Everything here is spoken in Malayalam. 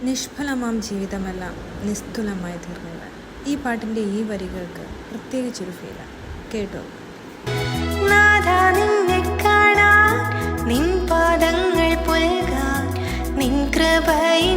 നിഷ്ഫലമാം ജീവിതമെല്ലാം നിസ്തുലമായി തീർന്നില്ല. ഈ പാട്ടിൻ്റെ ഈ വരികൾക്ക് പ്രത്യേകിച്ചൊരു ഫീലാണ്. കേട്ടോ? നാഥാ നിന്നെ കാണാൻ, നിൻ പാദങ്ങൾ പുൽകാൻ, നിൻ കൃപയിൽ